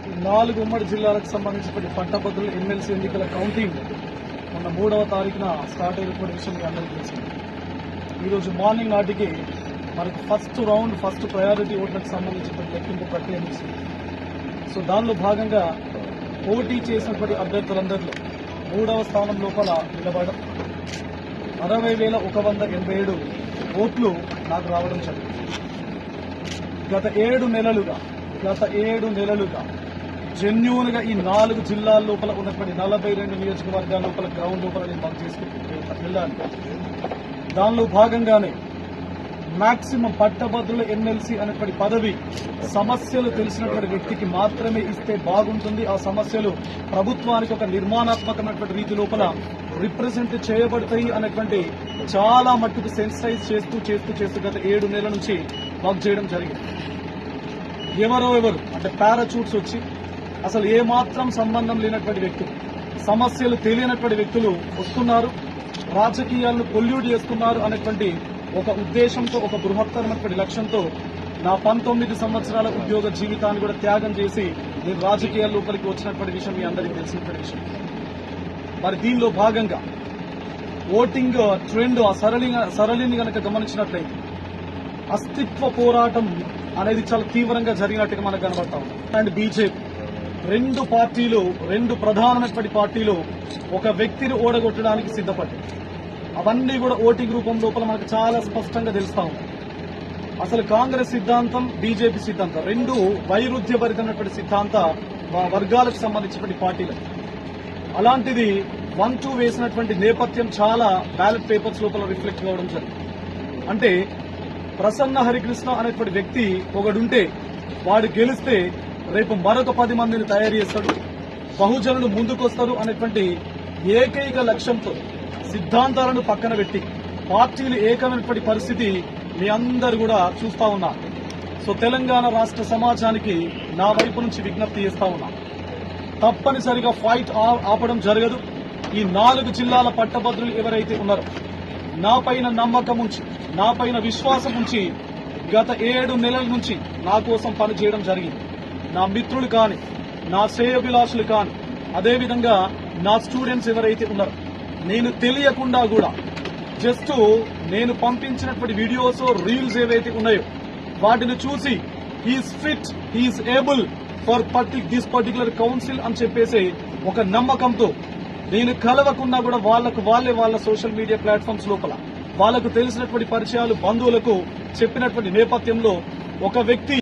4 ఉమ్మడి జిల్లాలకు సంబంధించిన పట్టభద్రుల ఎమ్మెల్సీ ఎన్నికల కౌంటింగ్ మొన్న 3వ తారీఖున స్టార్ట్ అయినటువంటి విషయం మీ అందరికీ తెలిసింది. ఈరోజు మార్నింగ్ నాటికి మనకు ఫస్ట్ ప్రయారిటీ ఓట్లకు సంబంధించిన లెక్కింపు ప్రక్రియ ముగిసింది. సో దానిలో భాగంగా పోటీ చేసినటువంటి అభ్యర్థులందరిలో 3వ స్థానం లోపల నిలబడడం 60,187 ఓట్లు నాకు రావడం జరిగింది. గత 7 నెలలుగా జెన్యూన్ గా ఈ 4 జిల్లాల లోపల ఉన్నటువంటి 42 నియోజకవర్గాల లోపల గ్రౌండ్ లోపల నేను వర్క్ చేసుకుంటూ వెళ్ళాను. దానిలో భాగంగానే మాక్సిమం పట్టభద్రుల ఎమ్మెల్సీ అనేటువంటి పదవి సమస్యలు తెలిసినటువంటి వ్యక్తికి మాత్రమే ఇస్తే బాగుంటుంది. ఆ సమస్యలు ప్రభుత్వానికి ఒక నిర్మాణాత్మకమైనటువంటి రీతి లోపల రిప్రజెంట్ చేయబడతాయి అనేటువంటి చాలా మట్టుకు సెన్సిటైజ్ చేస్తూ గత 7 నెలల నుంచి వర్క్ చేయడం జరిగింది. ఎవరు అంటే పారాచూట్స్ వచ్చి అసలు ఏమాత్రం సంబంధం లేనటువంటి వ్యక్తులు, సమస్యలు తెలియనటువంటి వ్యక్తులు వస్తున్నారు, రాజకీయాలను పొల్యూట్ చేస్తున్నారు అనేటువంటి ఒక ఉద్దేశంతో, ఒక బృహత్తరమైనటువంటి లక్ష్యంతో నా 19 సంవత్సరాల ఉద్యోగ జీవితాన్ని కూడా త్యాగం చేసి నేను రాజకీయాల లోపలికి వచ్చినటువంటి విషయం మీ అందరికీ తెలిసినటువంటి విషయం. మరి దీనిలో భాగంగా ఓటింగ్ ట్రెండ్ సరళిని కనుక గమనించినట్లయితే అస్తిత్వ పోరాటం అనేది చాలా తీవ్రంగా జరిగినట్టుగా మనకు కనబడతా ఉంది. అండ్ బీజేపీ రెండు ప్రధానమైనటువంటి పార్టీలు ఒక వ్యక్తిని ఓడగొట్టడానికి సిద్ధపడ్డాయి. అవన్నీ కూడా ఓటింగ్ రూపం లోపల మనకు చాలా స్పష్టంగా తెలుస్తా ఉంది. అసలు కాంగ్రెస్ సిద్ధాంతం, బీజేపీ సిద్ధాంతం రెండు వైరుధ్యభరితమైనటువంటి సిద్ధాంత వర్గాలకు సంబంధించినటువంటి పార్టీలు. అలాంటిది 1-2 వేసినటువంటి నేపథ్యం చాలా బ్యాలెట్ పేపర్స్ లోపల రిఫ్లెక్ట్ కావడం జరిగింది. అంటే ప్రసన్న హరికృష్ణ అనేటువంటి వ్యక్తి ఒకడుంటే వాడు గెలిస్తే రేపు మరొక 10 మందిని తయారు చేస్తాడు, బహుజనులు ముందుకొస్తారు అనేటువంటి ఏకైక లక్ష్యంతో సిద్ధాంతాలను పక్కన పెట్టి పార్టీలు ఏకమైనటువంటి పరిస్థితి మీ అందరు కూడా చూస్తా ఉన్నారు. సో తెలంగాణ రాష్ట్ర సమాజానికి నా వైపు నుంచి విజ్ఞప్తి చేస్తా ఉన్నా, తప్పనిసరిగా ఫైట్ ఆపడం జరగదు. ఈ 4 జిల్లాల పట్టభద్రులు ఎవరైతే ఉన్నారో నా పైన నమ్మకం ఉంచి, నా పైన విశ్వాసం ఉంచి గత 7 నెలల నుంచి నా కోసం పనిచేయడం జరిగింది. నా మిత్రులు కానీ, నా శ్రేయోభిలాషులు కానీ, అదేవిధంగా నా స్టూడెంట్స్ ఎవరైతే ఉన్నారో నేను తెలియకుండా కూడా జస్ట్ నేను పంపించినటువంటి వీడియోస్, రీల్స్ ఏవైతే ఉన్నాయో వాటిని చూసి he's fit, he's able for this particular council అని చెప్పేసి ఒక నమ్మకంతో నేను కలవకుండా కూడా వాళ్ళ సోషల్ మీడియా ప్లాట్ఫామ్స్ లోపల వాళ్ళకు తెలిసినటువంటి పరిచయాలు, బంధువులకు చెప్పినటువంటి నేపథ్యంలో ఒక వ్యక్తి